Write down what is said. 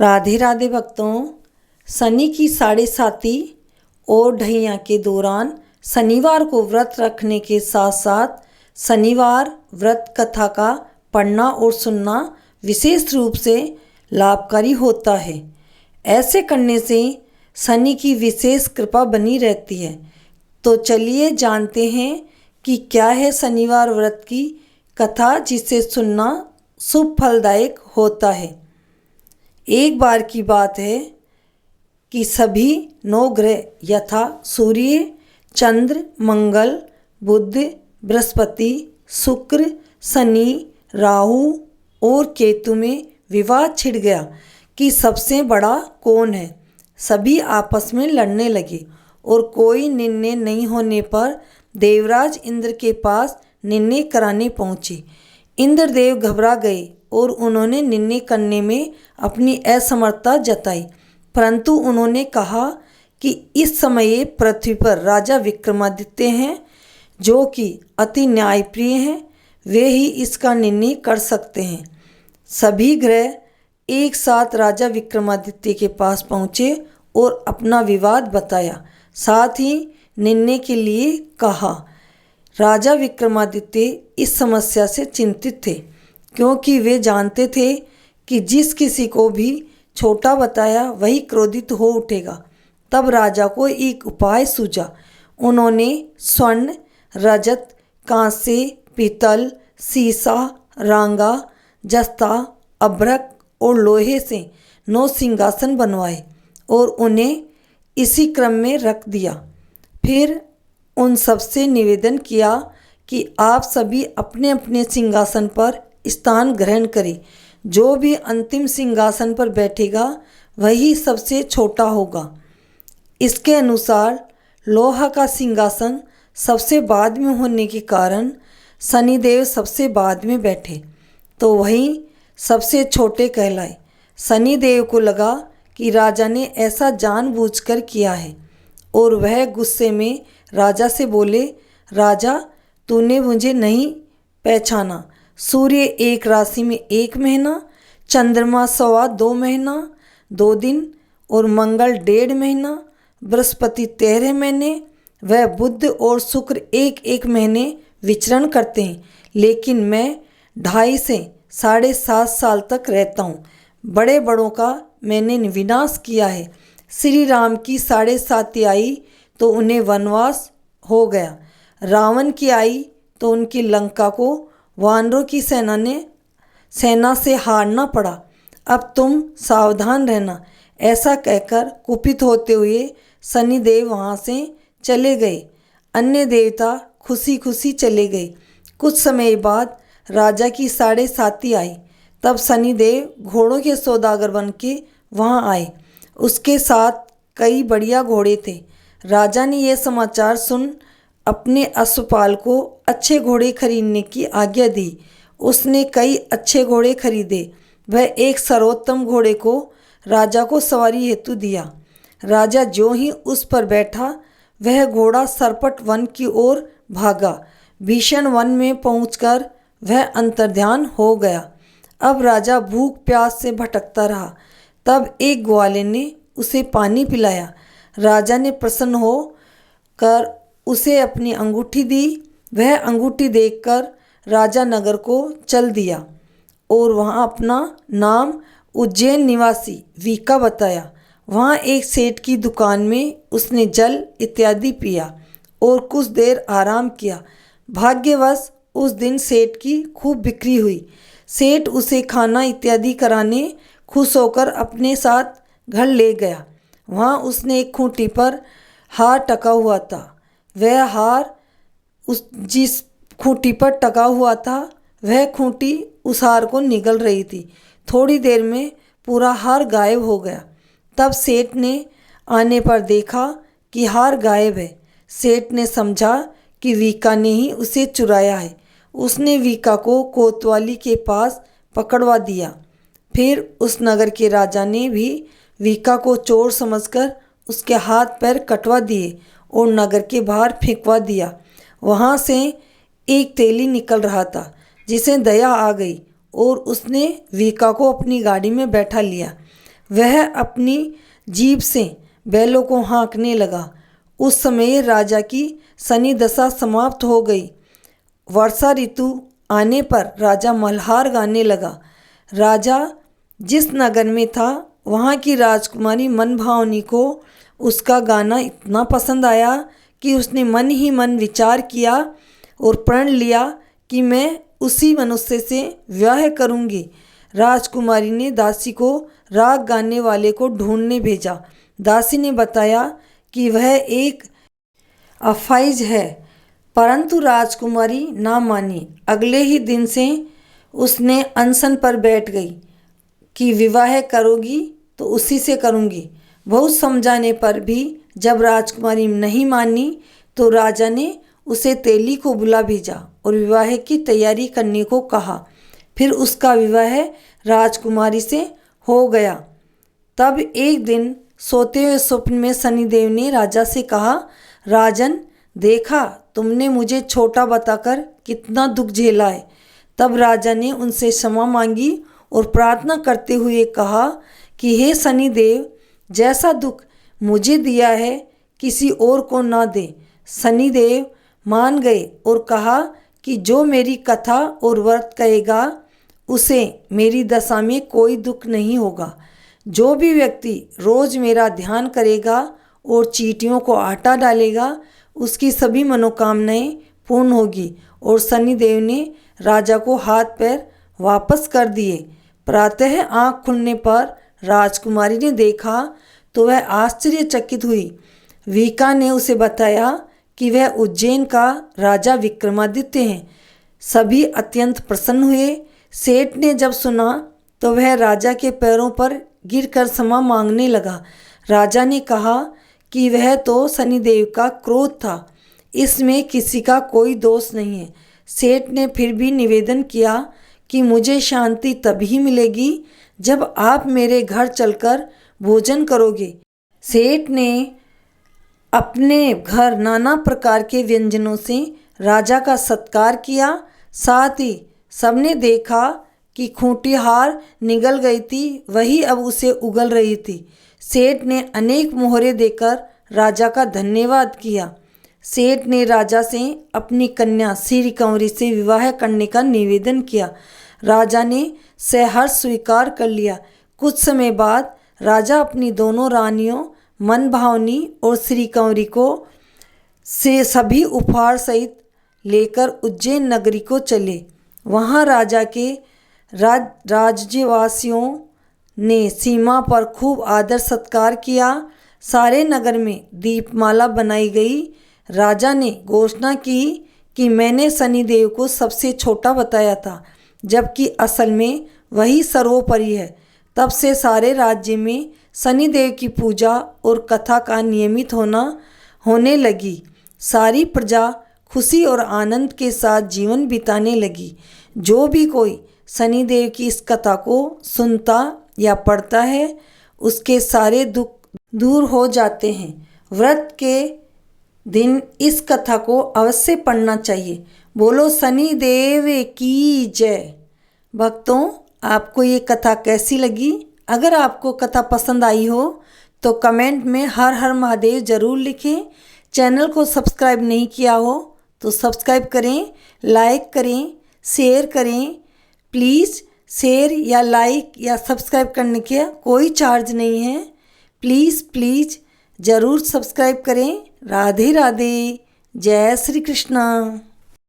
राधे राधे भक्तों। शनि की साढ़े साती और ढैया के दौरान शनिवार को व्रत रखने के साथ साथ शनिवार व्रत कथा का पढ़ना और सुनना विशेष रूप से लाभकारी होता है। ऐसे करने से शनि की विशेष कृपा बनी रहती है। तो चलिए जानते हैं कि क्या है शनिवार व्रत की कथा जिसे सुनना शुभ फलदायक होता है। एक बार की बात है कि सभी 9 ग्रह यथा सूर्य, चंद्र, मंगल, बुध, बृहस्पति, शुक्र, शनि, राहु और केतु में विवाद छिड़ गया कि सबसे बड़ा कौन है। सभी आपस में लड़ने लगे और कोई निर्णय नहीं होने पर देवराज इंद्र के पास निर्णय कराने पहुँचे। इंद्रदेव घबरा गए और उन्होंने निर्णय करने में अपनी असमर्थता जताई, परंतु उन्होंने कहा कि इस समय पृथ्वी पर राजा विक्रमादित्य हैं जो कि अति न्यायप्रिय हैं, वे ही इसका निर्णय कर सकते हैं। सभी ग्रह एक साथ राजा विक्रमादित्य के पास पहुँचे और अपना विवाद बताया, साथ ही निर्णय के लिए कहा। राजा विक्रमादित्य इस समस्या से चिंतित थे क्योंकि वे जानते थे कि जिस किसी को भी छोटा बताया वही क्रोधित हो उठेगा। तब राजा को एक उपाय सूझा। उन्होंने स्वर्ण, रजत, कांस्य, पीतल, सीसा, रांगा, जस्ता, अभ्रक और लोहे से 9 सिंहासन बनवाए और उन्हें इसी क्रम में रख दिया। फिर उन सबसे निवेदन किया कि आप सभी अपने अपने सिंहासन पर स्थान ग्रहण करें। जो भी अंतिम सिंहासन पर बैठेगा वही सबसे छोटा होगा। इसके अनुसार लोहा का सिंहासन सबसे बाद में होने के कारण शनिदेव सबसे बाद में बैठे तो वही सबसे छोटे कहलाए। शनिदेव को लगा कि राजा ने ऐसा जानबूझकर किया है और वह गुस्से में राजा से बोले, राजा तूने मुझे नहीं पहचाना। सूर्य एक राशि में 1 महीना, चंद्रमा 2.25 महीना 2 दिन और मंगल 1.5 महीना, बृहस्पति 13 महीने, वह बुध और शुक्र 1-1 महीने विचरण करते हैं, लेकिन मैं 2.5 से 7.5 साल तक रहता हूँ। बड़े बड़ों का मैंने विनाश किया है। श्री राम की 7.5 आई तो उन्हें वनवास हो गया। रावण की आई तो उनकी लंका को वानरों की सेना से हारना पड़ा। अब तुम सावधान रहना। ऐसा कहकर कुपित होते हुए शनिदेव वहाँ से चले गए। अन्य देवता खुशी खुशी चले गए। कुछ समय बाद राजा की 7.5 आई। तब शनिदेव घोड़ों के सौदागर बन के वहाँ आए। उसके साथ कई बढ़िया घोड़े थे। राजा ने यह समाचार सुन अपने अश्वपाल को अच्छे घोड़े खरीदने की आज्ञा दी। उसने कई अच्छे घोड़े खरीदे। वह एक सर्वोत्तम घोड़े को राजा को सवारी हेतु दिया। राजा जो ही उस पर बैठा वह घोड़ा सरपट वन की ओर भागा। भीषण वन में पहुंचकर वह अंतर्ध्यान हो गया। अब राजा भूख प्यास से भटकता रहा। तब एक ग्वाले ने उसे पानी पिलाया। राजा ने प्रसन्न हो कर उसे अपनी अंगूठी दी। वह अंगूठी देखकर राजा नगर को चल दिया और वहाँ अपना नाम उज्जैन निवासी वीका बताया। वहाँ एक सेठ की दुकान में उसने जल इत्यादि पिया और कुछ देर आराम किया। भाग्यवश उस दिन सेठ की खूब बिक्री हुई। सेठ उसे खाना इत्यादि कराने खुश होकर अपने साथ घर ले गया। वहाँ उसने एक खूंटी पर हार टका हुआ था। वह हार जिस खूंटी पर टका हुआ था वह खूंटी उस हार को निगल रही थी। थोड़ी देर में पूरा हार गायब हो गया। तब सेठ ने आने पर देखा कि हार गायब है। सेठ ने समझा कि वीका ने ही उसे चुराया है। उसने वीका को कोतवाली के पास पकड़वा दिया। फिर उस नगर के राजा ने भी वीका को चोर समझकर उसके हाथ पैर कटवा दिए और नगर के बाहर फेंकवा दिया। वहाँ से एक तेली निकल रहा था जिसे दया आ गई और उसने वीका को अपनी गाड़ी में बैठा लिया। वह अपनी जीभ से बैलों को हाँकने लगा। उस समय राजा की शनि दशा समाप्त हो गई। वर्षा ऋतु आने पर राजा मल्हार गाने लगा। राजा जिस नगर में था वहाँ की राजकुमारी मनभावनी को उसका गाना इतना पसंद आया कि उसने मन ही मन विचार किया और प्रण लिया कि मैं उसी मनुष्य से विवाह करूँगी। राजकुमारी ने दासी को राग गाने वाले को ढूंढने भेजा। दासी ने बताया कि वह एक अफाइज है, परंतु राजकुमारी ना मानी। अगले ही दिन से उसने अनशन पर बैठ गई कि विवाह करोगी तो उसी से करूँगी। बहुत समझाने पर भी जब राजकुमारी नहीं मानी तो राजा ने उसे तेली को बुला भेजा और विवाह की तैयारी करने को कहा। फिर उसका विवाह राजकुमारी से हो गया। तब एक दिन सोते हुए स्वप्न में शनिदेव ने राजा से कहा, राजन, देखा तुमने मुझे छोटा बताकर कितना दुख झेला है। तब राजा ने उनसे क्षमा मांगी और प्रार्थना करते हुए कहा कि हे शनिदेव, जैसा दुख मुझे दिया है किसी और को ना दे। शनिदेव मान गए और कहा कि जो मेरी कथा और व्रत कहेगा उसे मेरी दशा में कोई दुख नहीं होगा। जो भी व्यक्ति रोज मेरा ध्यान करेगा और चींटियों को आटा डालेगा उसकी सभी मनोकामनाएं पूर्ण होगी। और शनिदेव ने राजा को हाथ पैर वापस कर दिए। प्रातः आँख खुलने पर राजकुमारी ने देखा तो वह आश्चर्यचकित हुई। वीका ने उसे बताया कि वह उज्जैन का राजा विक्रमादित्य हैं। सभी अत्यंत प्रसन्न हुए। सेठ ने जब सुना तो वह राजा के पैरों पर गिरकर क्षमा मांगने लगा। राजा ने कहा कि वह तो शनिदेव का क्रोध था, इसमें किसी का कोई दोष नहीं है। सेठ ने फिर भी निवेदन किया कि मुझे शांति तभी मिलेगी जब आप मेरे घर चलकर भोजन करोगे। सेठ ने अपने घर नाना प्रकार के व्यंजनों से राजा का सत्कार किया। साथ ही सबने देखा कि खूंटी हार निगल गई थी, वही अब उसे उगल रही थी। सेठ ने अनेक मोहरे देकर राजा का धन्यवाद किया। सेठ ने राजा से अपनी कन्या श्री कंवरी से विवाह करने का निवेदन किया। राजा ने सहर्ष स्वीकार कर लिया। कुछ समय बाद राजा अपनी दोनों रानियों मनभावनी और श्री कंवरी को से सभी उपहार सहित लेकर उज्जैन नगरी को चले। वहाँ राजा के राज्यवासियों ने सीमा पर खूब आदर सत्कार किया। सारे नगर में दीपमाला बनाई गई। राजा ने घोषणा की कि मैंने शनिदेव को सबसे छोटा बताया था, जबकि असल में वही सर्वोपरि है। तब से सारे राज्य में शनिदेव की पूजा और कथा का नियमित होने लगी। सारी प्रजा खुशी और आनंद के साथ जीवन बिताने लगी। जो भी कोई शनिदेव की इस कथा को सुनता या पढ़ता है उसके सारे दुख दूर हो जाते हैं। व्रत के दिन इस कथा को अवश्य पढ़ना चाहिए। बोलो शनिदेव की जय। भक्तों, आपको ये कथा कैसी लगी? अगर आपको कथा पसंद आई हो तो कमेंट में हर हर महादेव ज़रूर लिखें। चैनल को सब्सक्राइब नहीं किया हो तो सब्सक्राइब करें, लाइक करें, शेयर करें। प्लीज़ शेयर या लाइक या सब्सक्राइब करने का कोई चार्ज नहीं है। प्लीज़ ज़रूर सब्सक्राइब करें। राधे राधे। जय श्री कृष्णा।